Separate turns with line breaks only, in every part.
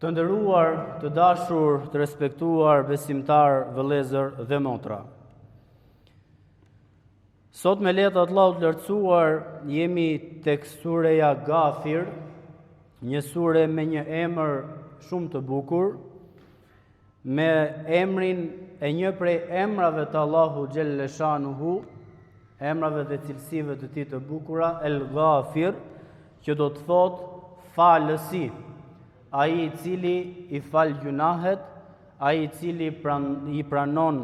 Të nderuar, të dashur, të respektuar besimtar, vëllezër dhe motra. Sot me lehtë Allahut të lartësuar jemi tek sureja Ghafir, një sure me një emër shumë të bukur, me emrin e një prej emrave të Allahu Gjelle Shanuhu, emrave dhe cilësive të tij të bukura, El Ghafir, që do të thotë falësi. Ai i cili i fal gjunahet, ai i cili i pranon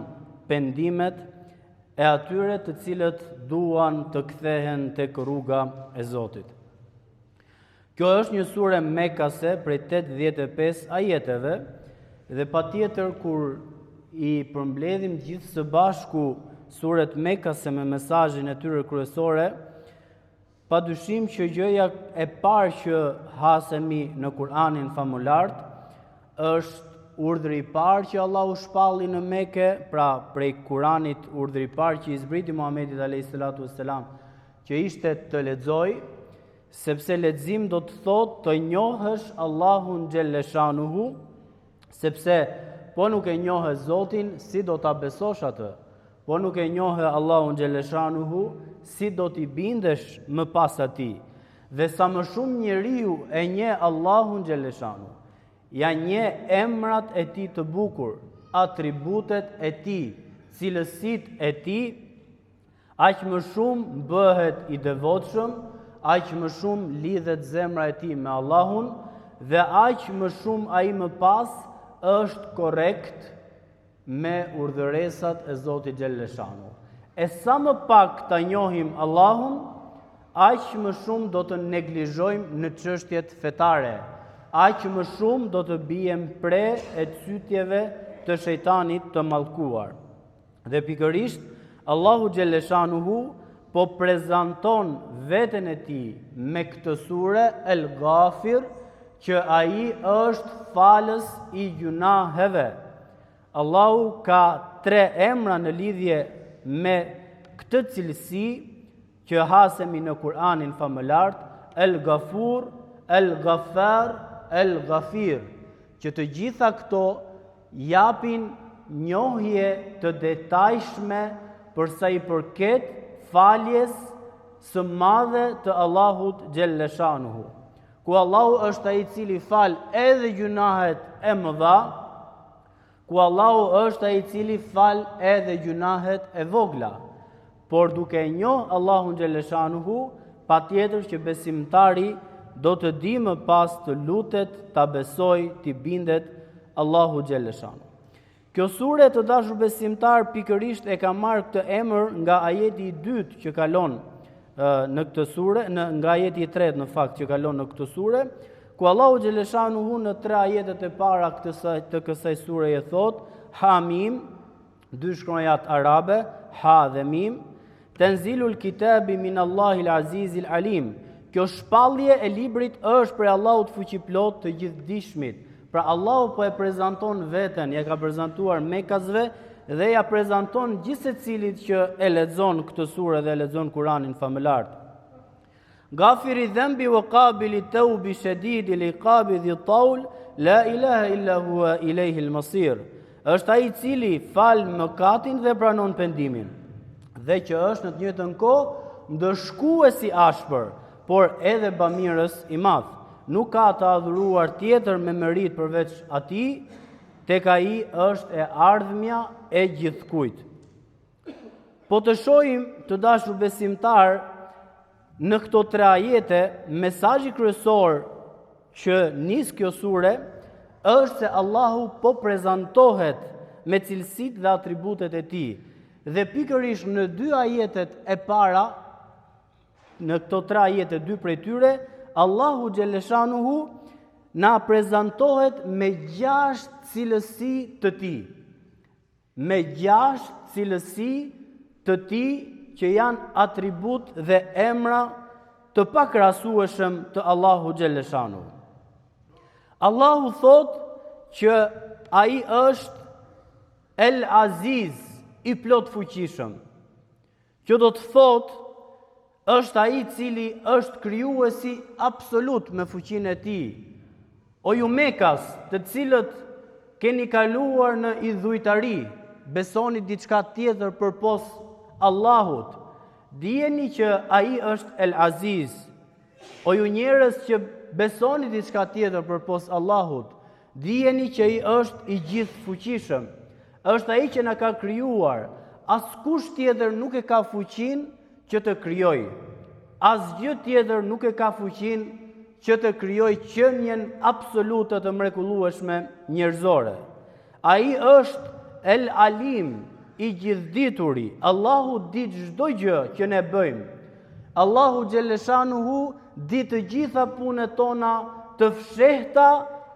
pendimet e atyre të cilët duan të kthehen tek rruga e Zotit. Kjo është një sure mekase prej 85 ajeteve dhe patjetër kur i përmbledhim gjithë së bashku suret mekase me mesazhin e tyre kryesore, pa dyshim që gjëja e parë që hasemi në Kur'anin famulart është urdhri i parë që Allahu shpalli në Mekë, pra prej Kur'anit urdhri i parë që i zbriti Muhamedit a.s. që ishte të lexoj, sepse lexim do të thotë të njohësh Allahun Gjelle Shanuhu, sepse po nuk e njohë Zotin, si do ta besosh atë? Po nuk e njohë Allahun Gjelle Shanuhu, si do t'i bindesh më pas atij? Dhe sa më shumë njeriu e njeh Allahun Gjelle Shanuhu, ja njeh emrat e tij të bukur, atributet e tij, cilësitë e tij, aq më shumë bëhet i devotshëm, aq më shumë lidhet zemra e tij me Allahun dhe aq më shumë ai më pas është korrekt me urdhëresat e Zotit Gjelle Shanuhu. E sa më pak ta njohim Allahun, aq më shumë do të neglizhojmë në çështjet fetare, aq më shumë do të bijem pre e cytjeve të shejtanit të mallkuar. Dhe pikërisht Allahu Gjelle Shanuhu po prezanton veten e tij me këtë sure El Ghafir, që ai është falës i gjunaheve. Allahu ka 3 emra në lidhje me këtë cilësi që hasemi në Kur'anin famulart, El Ghafur, El Ghaffar, El Ghafir, që të gjitha këto japin njohje të detajshme për sa i përket faljes së madhe të Allahut Gjelle Shanuhu, ku Allahu është ai i cili fal edhe gjunahet e mëdha, ku Allahu është ai i cili fal edhe gjunahet e vogla. Por duke e njoh Allahun Gjelle Shanuhu, patjetër që besimtari do të di më pas të lutet, ta besoj, t'i bindet Allahu Gjelle Shanuhu. Kjo sure, të dashur besimtar, pikërisht e ka marrë këtë emër nga ajeti i 2 që kalon në këtë sure, nga ajeti i 3 në fakt që kalon në këtë sure, ku Allahu Gjelle Shanuhu në 3 ajetet e para të kësaj sureje thot, Hamim, 2 shkronjat arabe, Ha dhe Mim, Tenzilul kitabi min Allahil Azizil Alim. Kjo shpallje e librit është për Allahut fuqiplot të gjithdijshmit. Pra Allahu po e prezanton veten, ja ka prezantuar mekasve dhe ja prezanton gjithë secilit që e lexon këtë sure dhe e lexon Kur'anin famulart. Ghafiri dhanbi wa qabili tawbi shadidi liqabi dhi taul, la ilaha illa huwa ilayhi al-masir. Është ai i cili fal mëkatin dhe pranon pendimin, dhe që është në të njëjtën kohë ndëshkuesi ashpër, por edhe bamirës i madh. Nuk ka të adhuruar tjetër me merit përveç atij, tek ai është e ardhmja e gjithkujt. Po të shohim, të dashur besimtar, në këto 3 ajete, mesazhi kryesor që nis kjo sure është se Allahu po prezantohet me cilësitë dhe atributet e tij. Dhe pikërisht në 2 ajetet e para, në këto 3 ajete, 2 prej tyre, Allahu Gjelle Shanuhu na prezantohet me 6 cilësi të tij. Me 6 cilësi të tij që janë atribut dhe emra të pakrahasueshëm të Allahu Gjelle Shanuhu. Allahu thot që ai është El Aziz, i plot fuqishëm, që do të thot është ai i cili është krijuesi absolut me fuqinë e tij, O ju Mekas, të cilët keni kaluar në idhujtari, besoni diçka tjetër përpos Allahut, dijeni që ai është El Aziz. O ju njerëz që besoni diçka tjetër përpos Allahut, dijeni që ai është i gjithfuqishëm. Është ai që na ka krijuar. Askush tjetër nuk e ka fuqinë që të krijojë. Asgjë tjetër nuk e ka fuqinë që të krijojë qenien absolute të mrekullueshme njerëzore. Ai është El Alim, i gjithdituri. Allahu di çdo gjë që ne bëjmë. Allahu Xheleshanuhu di të gjitha punët tona, të fshehta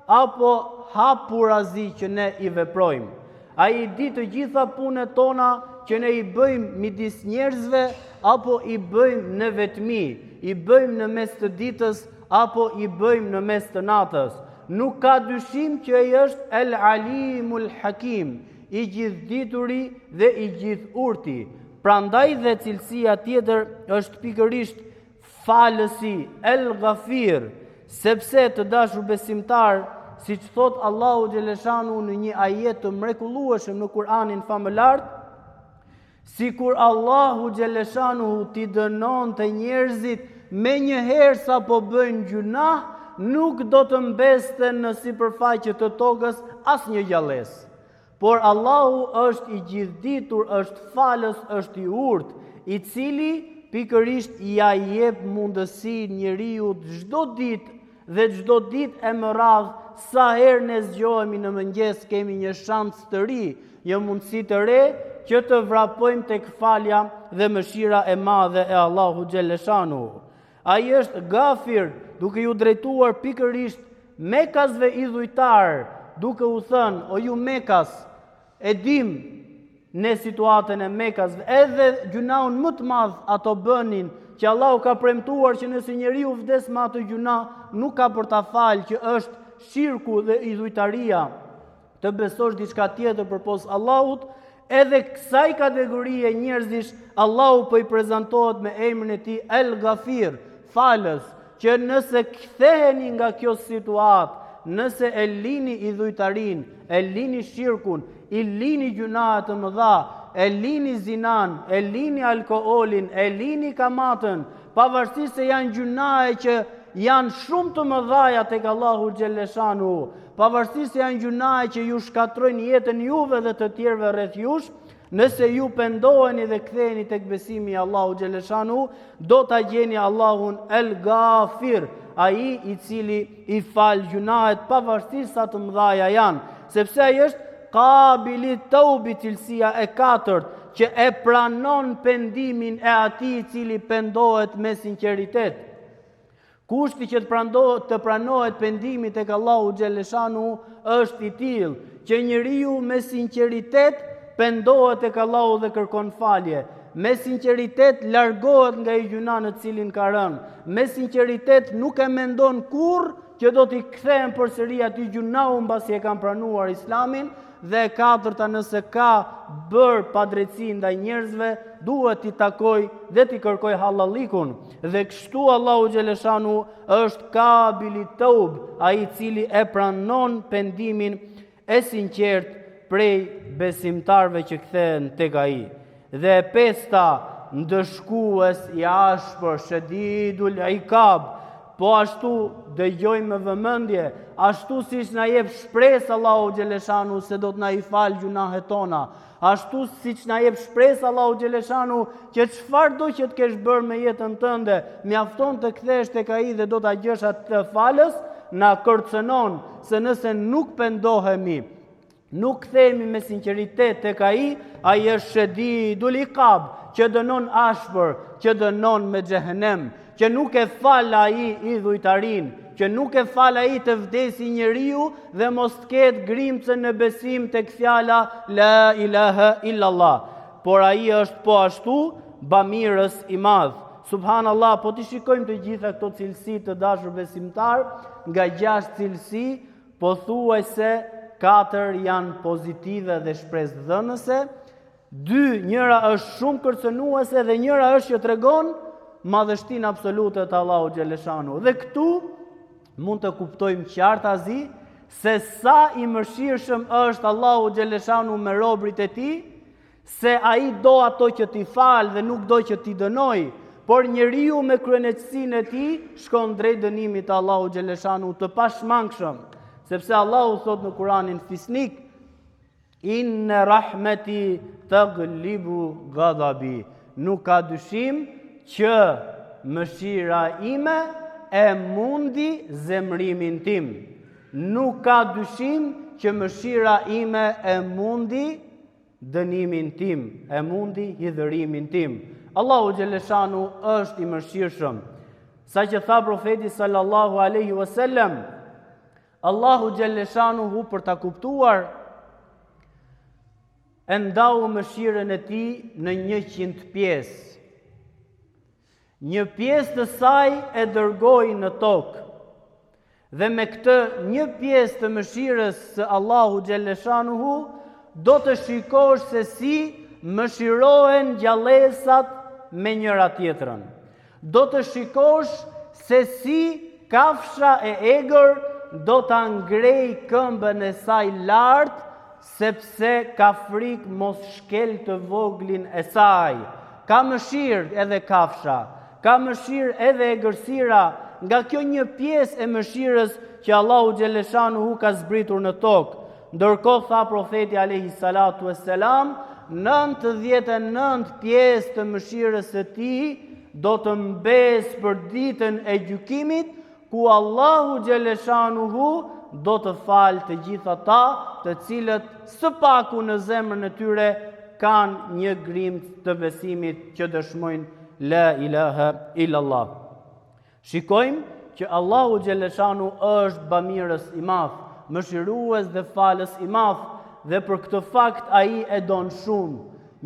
apo hapurazi që ne i veprojmë. Ai di të gjitha punët tona që ne i bëjmë midis njerëzve apo i bëjmë në vetmi, i bëjmë në mes të ditës apo i bëjmë në mes të natës. Nuk ka dyshim që ai është El Alimul Hakim, i gjithdituri dhe i gjithurti. Prandaj dhe cilësia tjetër është pikërisht falësi, El Ghafir, sepse të dashur besimtar, siç thot Allahu Xheleshanu në një ajet të mrekullueshëm në Kur'anin famëlar, sikur Allahu Xheleshanu t'i dënonte njerëzit me një herë sa po bëjnë gjunah, nuk do të mbesten në sipërfaqe të tokës asnjë gjallësë. Por Allahu është i gjithditur, është falës, është i urtë, i cili pikërisht ja jep mundësi njeriu çdo ditë dhe çdo ditë e më radh, sa herë ne zgjohemi në mëngjes, kemi një shans të ri, një mundësi të re që të vrapojmë tek falja dhe mëshira e madhe e Allahu Xheleshanu. Ai është Gafir, duke ju drejtuar pikërisht Mekasve idhujtar, duke u thënë, o ju Mekas, e dim në situatën e Mekasve, edhe gjunahun më të madh ato bënin, që Allahu ka premtuar që nëse njeriu vdes me atë gjunah, nuk ka për ta falë, që është shirku dhe idhujtaria, të besosh diçka tjetër përpos Allahut. Edhe kësaj kategorie njerëzish, Allahu po i prezantohet me emrin e tij El Ghafir, falës, që nëse ktheheni nga kjo situatë, nëse e lini idhujtarin, e lini shirkun, i lini gjunahet të mëdha, e lini zinan, e lini alkoolin, e lini kamatën, pavarësisht se janë gjunahe që janë shumë të mëdhaja tek Allahu Xheleshanu, pavarësisht se janë gjunahe që ju shkatrojnë jetën juve dhe të tjerëve rreth jush, nëse ju pendoheni dhe ktheheni tek besimi i Allahu Xheleshanu, do ta gjeni Allahun El Ghafir, ai i cili i fal gjunahet pavarësisht sa të mëdhaja janë, sepse ai është Qabili Taubi, cilësia e katërt, që e pranon pendimin e atij i cili pendohet me sinqeritet. Kushti që të pranohet pendimi tek Allahu Xheleshanu është i tillë që njeriu me sinqeritet pendohet tek Allahu dhe kërkon falje. Me sinqeritet largohet nga i gjuna në cilin ka rënë. Me sinqeritet nuk e mendon kurrë që do t'i kthehen përsëri atij gjunau mbasi e kanë pranuar Islamin. Dhe e katërta, nëse ka bërë padrejtësi ndaj njerëzve, duhet t'i takoj dhe t'i kërkoj hallallikun. Dhe kështu Allahu Xheleshanu është Qabili Taub, ai i cili e pranon pendimin e sinqert prej besimtarve që kthehen tek ai. Dhe e pesta, ndëshkues i ashpër, shedidul iqab, po ashtu dëgjojmë me vëmendje, ashtu siç na jep shpresë Allahu Xheleshanu se do të na i fal gjunahet tona, ashtu siç na jep shpresë Allahu Xheleshanu që çfarëdo që të kesh bërë me jetën tënde, mjafton të kthehesh tek ai dhe do ta gjesh atë falës, na kërcënon se nëse nuk pendohemi, nuk kthehemi me sinqeritet tek ai është shedidul iqab, që dënon ashpër, që dënon me xhehenem, që nuk e fal ai idhujtarin, që nuk e fal ai të vdesi njeriu dhe mos të ketë grimcën në besim tek fjala la ilaha illallah. Por ai është po ashtu bamirës i madh. Subhanallah, po t'i shikojmë të gjitha këto cilësi të dashur besimtar, nga 6 cilësi, pothuajse 4 janë pozitive dhe shpresëdhënëse, 2 njëra është shumë kërcënuese dhe njëra është që tregon madhështinë absolute të Allahu Xheleshanu. Dhe këtu mund të kuptojmë qartazi se sa I mëshirshëm është Allahu xhaleshanu me robrit e tij, se ai do ato që t'i falë dhe nuk do që t'i dënoj, por njeriu me kryenësinë e tij shkon drejt dënimit të Allahu xhaleshanu të pashmangshëm, sepse Allahu thot në Kur'anin fisnik, Inna rahmeti taglibu ghadabi. Nuk ka dyshim që mëshira ime e mundi zemrimin tim. Nuk ka dyshim që mëshira ime e mundi dënimin tim, e mundi hidhërimin tim. Allahu xhaleshanu është I mëshirshëm. Sa që tha profeti sallallahu alaihi wasallam, Allahu xhaleshanu për ta kuptuar e ndau mëshirën e tij në 100 pjesë. Një pjesë të saj e dërgoi në tokë. Dhe me këtë një pjesë të mëshirës së Allahu xhaleshanuhu do të shikosh se si mëshirohen gjallësat me njëra tjetrën. Do të shikosh se si kafsha e egër do ta ngrej këmbën e saj lart, sepse ka frikë mos shkel të voglin e saj. Ka mëshirë edhe kafsha, ka mëshirë edhe egërsira, nga kjo një pjesë e mëshirës që Allahu xhaleshanuhu ka zbritur në tokë. Ndërkohë tha profeti alayhi salatu wassalam, 99 pjesë të mëshirës së tij do të mbes për ditën e gjykimit, ku Allahu xhaleshanuhu do të falë të gjitha ta, të cilët së paku në zemrën e tyre kanë një grimt të besimit që dëshmojnë la ilaha illallah. Shikojmë që Allahu xhaleshanu është bamirës I madh, mëshirues dhe falës I madh, dhe për këtë fakt ai e don shumë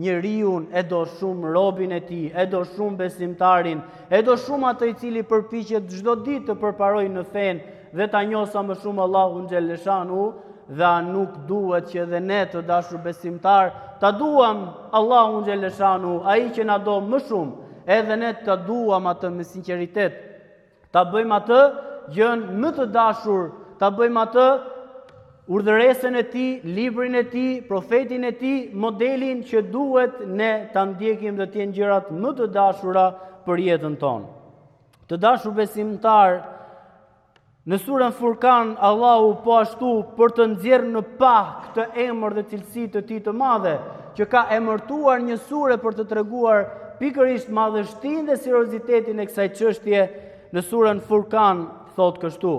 njeriun, e do shumë robin e tij, e do shumë besimtarin, e do shumë atë I cili përpiqet çdo ditë të përparojë në fenë dhe ta njohë sa më shumë Allahun xhaleshanu, dhe nuk duhet që edhe ne të dashur besimtar ta duam Allahun xhaleshanu, ai që na do më shumë, edhe ne ta duam atë me sinqeritet. Ta bëjmë atë gjën më të dashur, ta bëjmë atë urdhëresën e tij, librin e tij, profetin e tij, modelin që duhet ne ta ndjekim dhe të jenë gjërat më të dashura për jetën tonë. Të dashur besimtar, në surën Furkan, Allahu po ashtu për të nxjerrë në pa këtë emër dhe cilësi të tij të madhe, që ka emërtuar një sure për të treguar pikërisht madhështinë dhe seriozitetin e kësaj çështje, në surën Furkan thot kështu: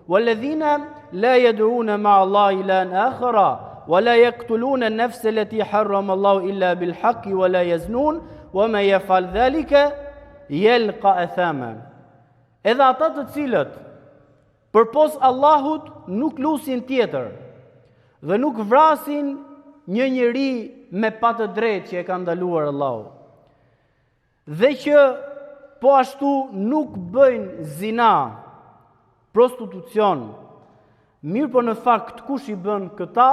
"Walladhina la yad'una ma'a Allahi ilahan akhara, wa la yaqtuluna an-nafsa allati harrama Allahu illa bil haqqi wa la yaznun, wa man yaf'al dhalika yalqa athama." Edhe ata të cilët përpos Allahut nuk lusin tjetër dhe nuk vrasin një njeri me pa të drejtë që e ka ndaluar Allahu, dhe që po ashtu nuk bëjnë zina, prostitucion, mirë po në fakt kush I bën këta,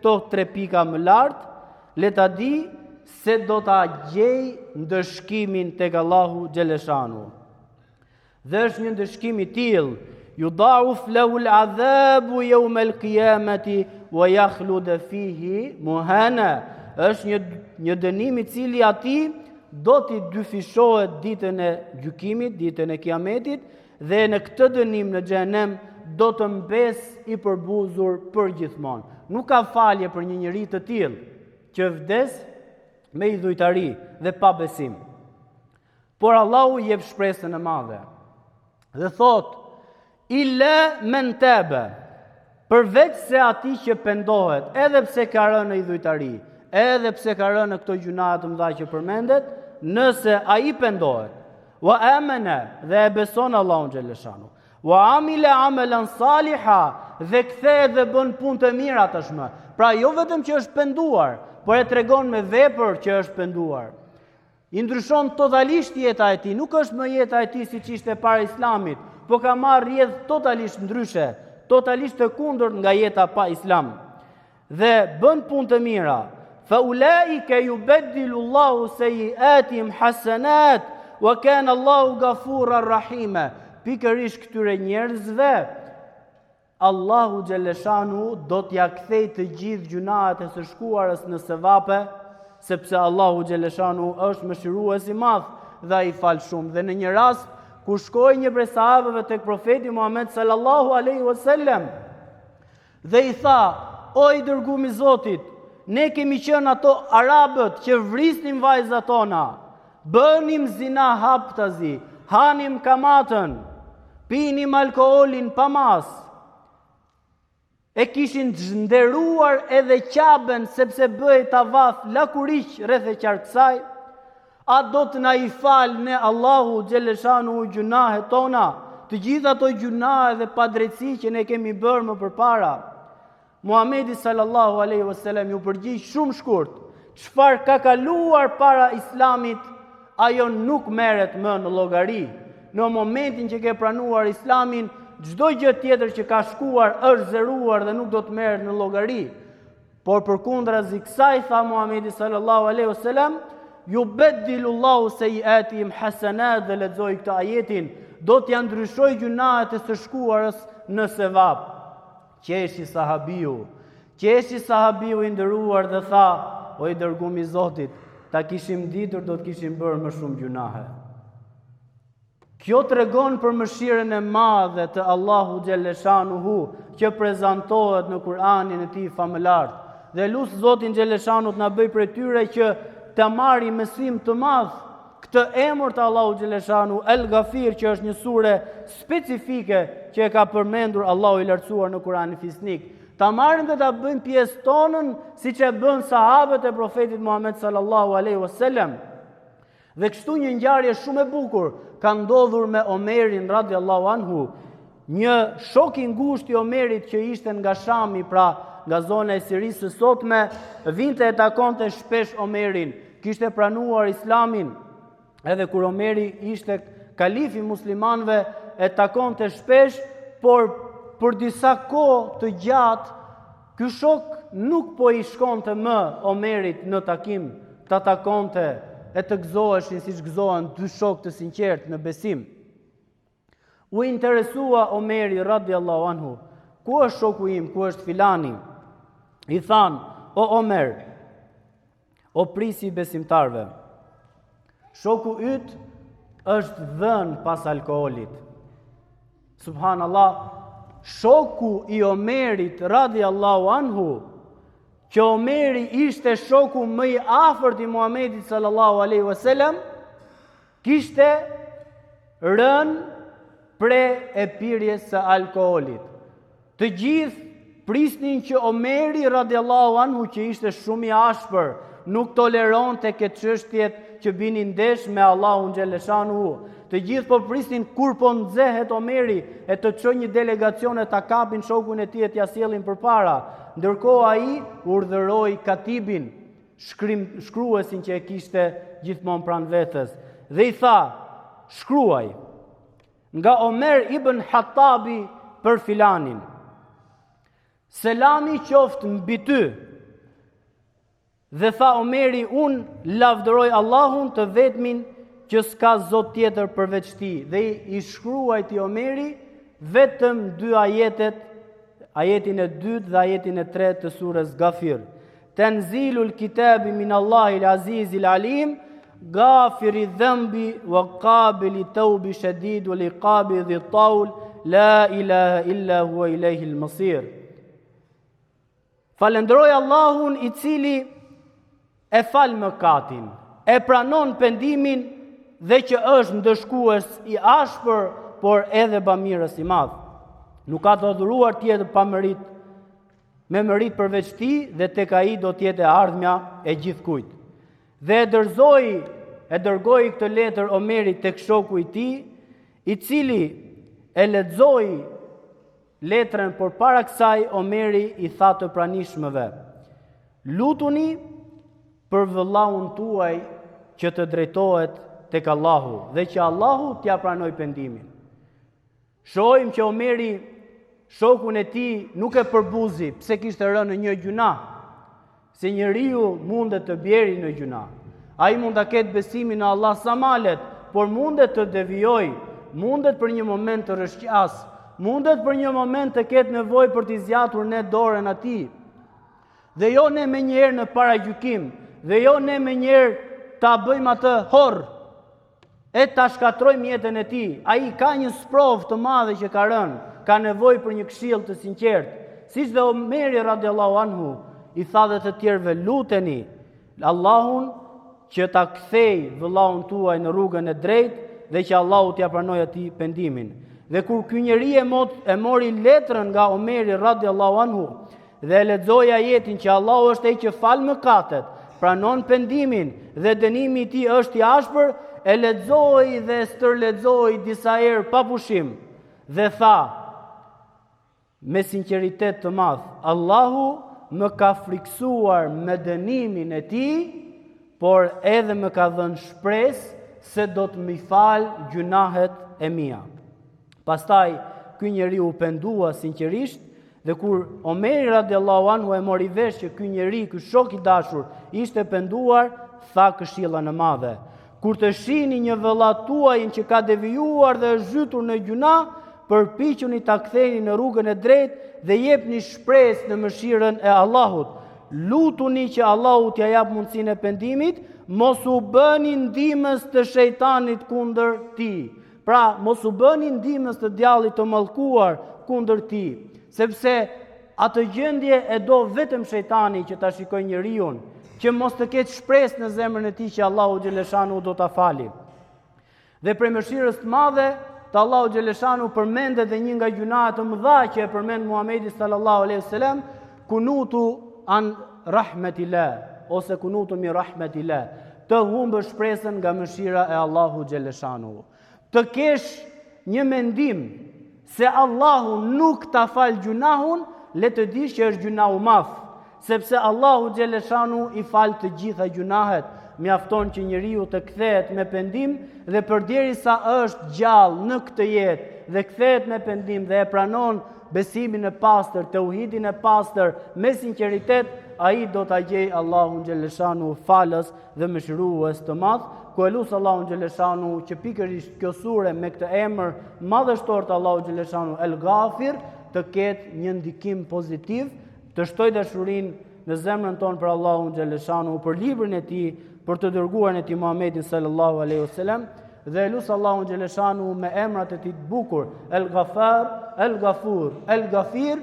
to 3 pika më lartë, le ta di se do ta gjej ndëshkimin tek Allahu xhaleshanu. Dhe është një ndëshkim I tillë: yudha'af lahu al-'adhabu yawm al-qiyamati wa yakhlud fihi muhana. Është një dënim I cili atij do t'i dyfishohet ditën e gjykimit, ditën e kiametit, dhe në këtë dënim në xhenem do të mbes I përbuzur për gjithmonë. Nuk ka falje për një njeri të tillë që vdes me idhujtari dhe pa besim. Por Allahu jep shpresën e madhe dhe thot: illa men tabe, përveç se ati që pendohet, edhe pse ka rënë në idhujtari, edhe pse ka rënë në këto gjuna të mëdha që përmendet, nëse ai pendohet, wa amana, dhe e beson Allahun xhaleshanu, wa amila amalan saliha, dhe kthehet dhe bën punë të mira tashmë. Pra jo vetëm që është penduar, por e tregon me vepër që është penduar. I ndryshon totalisht jeta e tij, nuk është më jeta e tij siç ishte para Islamit, po ka marrë rrjedh totalisht ndryshe, totalisht të kundërt nga jeta pa Islam. Dhe bën punë të mira. Fa ulaika yubaddilu Allahu sayyi'atihim hasanat wa kana Allahu ghafurar rahima. pikërisht këtyre njerëzve, Allahu Xheleshanu do t'ja kthej të gjithë gjunahet e së shkuarës në sevape, sepse Allahu Xheleshanu është mëshirues i madh dhe ai fal shumë. Dhe në një rast kur shkoi një prej sahabëve tek profeti Muhammed sallallahu alaihi wasallam dhe i tha: "O i dërguar i Zotit, ne kemi qenë ato arabët që vrisnim vajzat tona, bënim zina haptazi, hanim kamatën, pinim alkoolin pa mas, e kishin zhderuar edhe Qaben sepse bëhej tavaf lakuriq rreth e qarkësaj, a do të na i fal ne Allahu Xheleshanu gjunahet tona, të gjitha ato gjunahe dhe padrejtësi që ne kemi bërë më përpara?" Muhamedi sallallahu alaihi wasallam ju përgjigj shumë shkurt: "Çfarë ka kaluar para Islamit, ajo nuk merret më në llogari. Në momentin që ke pranuar Islamin, çdo gjë tjetër që ka shkuar është zeruar dhe nuk do të merret në llogari." Por përkundrazi kësaj, tha Muhamedi sallallahu alaihi wasallam, "Yubaddilullahu sayyi'atihim hasanat", dhe lexoi këtë ajetin, do t'ja ndryshoj gjunahet e së shkuarës në sevap. Qeshi sahabiu i nderuar dhe tha: "O i dërguar i Zotit, ta kishim ditur do të kishim bërë më shumë gjunahe." Kjo tregon për mëshirën e madhe të Allahu Xheleshanuhu që prezantohet në Kur'anin e tij famëlar. Dhe lut Zotin Xheleshanu të na bëj prej tyre që të marrim mësim të madh këtë emër të Allahu Xheleshanu, El Ghafir, që është një sure specifike që e ka përmendur Allahu i lartësuar në Kur'anin fisnik. Ta marrim dhe ta bëjmë pjesë tonën siç e bën sahabët e profetit Muhammed sallallahu alaihi wasallam. Dhe kështu një ngjarje shumë e bukur ka ndodhur me Omerin radiallahu anhu, një shok i ngushtë i Omerit që ishte nga Shami, pra nga zona e Sirisë së sotme, vinte e takonte shpesh Omerin, kishte pranuar Islamin, edhe kur Omeri ishte kalifi muslimanëve e takonte shpesh, por për disa kohë të gjatë ky shok nuk po i shkonte më Omerit në takim, ta takonte e të gëzoheshin siç gëzohen dy shokë të sinqertë në besim. U interesua Omeri radiallahu anhu: "Ku është shoku im, ku është filani?" I than: "O Omer, o prisi i besimtarve, shoku yt është dhënë pas alkoolit." Subhanallah, shoku i Omerit radiallahu anhu, që Omeri ishte shoku më i afërt i Muhamedit sallallahu alaihi wasallam, kishte rënë pre e pirjes së alkoolit. Të gjithë prisnin që Omeri radiallahu anhu, që ishte shumë i ashpër, nuk toleronte këtë çështjet që binin ndesh me Allahun Xheleshanu. Të gjithë po prisnin kur po nxehet Omeri e të çojë një delegacion e ta kapin shokun e tij e t'ia sjellin përpara. Ndërkohë ai urdhëroi katibin, shkruesin që e kishte gjithmonë pranë vetes, dhe i tha: "Shkruaj nga Omer ibn Hattabi për filanin: Selami qoftë mbi ty." Dhe tha Omeri: "Unë lavdëroj Allahun të vetmin që s'ka zot tjetër përveç ti." Dhe i shkruajti Omeri vetëm dy ajetet, ajetin e 2 dhe ajetin e 3 të surës Ghafir. "Tanzilul kitabi min Allahil azizil alim, ghafiri dhanbi wa qabili tawbi shadid wal iqabi dhi taul, la ilaha illa huwa ilayhil masir." Falendroj Allahun i cili e fal mëkatin, e pranon pendimin dhe që është ndëshkues i ashpër, por edhe bamirës i madh. Nuk ka të adhuruar tjetër pa merit, me merit përveç ti, dhe tek ai do tjetë e ardhmja e gjithkujt. Dhe e dërgoi këtë letër Omerit tek shoku i tij, i cili e lexoi letrën, por para kësaj Omeri i tha të pranishmëve: "Lutuni për vëllaun tuaj që të drejtohet tek Allahu dhe që Allahu t'ja pranoj pendimin." Shohim që Omeri shokun e tij nuk e përbuzi pse kishte rënë në një gjuna. Se njeriu mundet të bjeri në gjuna. Ai mund ta ketë besimin në Allah sa malet, por mundet të devijojë, mundet për një moment të rëshqas, mundet për një moment të ketë nevojë për t'i zgjatur ne dorën atij. Dhe jo ne me njerë në paragjykim, dhe jo ne me njerë ta bëjmë atë horr, e ta shkatrojmë jetën e tij. Ai ka një sprovë të madhe që ka rënë, ka nevojë për një këshill të sinqertë. Siç dhe Omeri radiallahu anhu i tha dhe të tjerëve, luteni Allahun që ta kthej vëllaun tuaj në rrugën e drejtë dhe që Allahu t'ia pranojë atij pendimin. Dhe kur ky njeri e mori letrën nga Omeri radiallahu anhu dhe e lexoi ajetin që Allahu është ai që fal mëkatet, pranon pendimin dhe dënimi i tij është i ashpër, e lexoi dhe stërlexoi disa herë pa pushim dhe tha me sinqeritet të madh, Allahu më ka friksuar me dënimin e tij, por edhe më ka dhënë shpresë se do të më fal gjunahet e mia. Pastaj ky njeriu u pendua sinqerisht dhe kur Omeri radiallahu anhu e mori vesh që ky njeri, ky shok i dashur, ishte penduar, tha këshillën e madhe. Kur të shihni një vëlla tuajin që ka devijuar dhe është zhytur në gjuna, përpiquni ta ktheni në rrugën e drejtë dhe jepni shpresë në mëshirën e Allahut. Lutuni që Allahu t'ja jap mundësinë e pendimit, mos u bëni ndihmës të shejtanit kundër tij. Pra, mos u bëni ndihmës të djallit të mallkuar kundër tij, sepse atë gjendje e do vetëm shejtani që ta shikojë njeriu, që mos të ketë shpresë në zemrën e tij që Allahu xhaleshanu do ta fali. Dhe prej mëshirës të madhe të Allahu xhaleshanu përmendet dhe një nga gjunahet të mëdha që e përmend Muhamedi sallallahu alaihi wasallam, kunutu an rahmetillah ose kunutu mi rahmetillah, të humbë shpresën nga mëshira e Allahu xhaleshanu. Të kesh një mendim se Allahu nuk ta fal gjunahun, le të dish që është gjunahu madh, sepse Allahu xhaleshanu i fal të gjitha gjunahet. Mjafton që njeriu të kthehet me pendim dhe përderisa është gjallë në këtë jetë dhe kthehet me pendim dhe e pranon besimin e pastër, tauhidin e pastër me sinqeritet, ai do ta gjejë Allahun xhaleshanu falës dhe mëshirues të madh. Ku e lut Allahun xhaleshanu që pikërisht kjo sure me këtë emër madhështor të Allahut xhaleshanu El Ghafir të ketë një ndikim pozitiv, të shtoj dashurinë në zemrën tonë për Allahun xhaleshanu, për librin e tij, për të dërguarin e tij Muhammedin sallallahu alaihi wasallam, dhe lut Allahun xhaleshanu me emrat e tij të bukur, El Ghafar, El Ghafur, El Ghafir,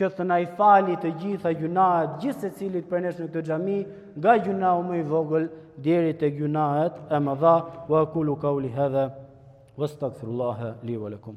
që të na i fali të gjitha gjunahet gjithë secilit për nesh në këtë xhami, nga gjunahu më i vogël deri te gjunahet e mëdha. Wa aqulu qawli hadha wastaghfirullaha li wa lakum.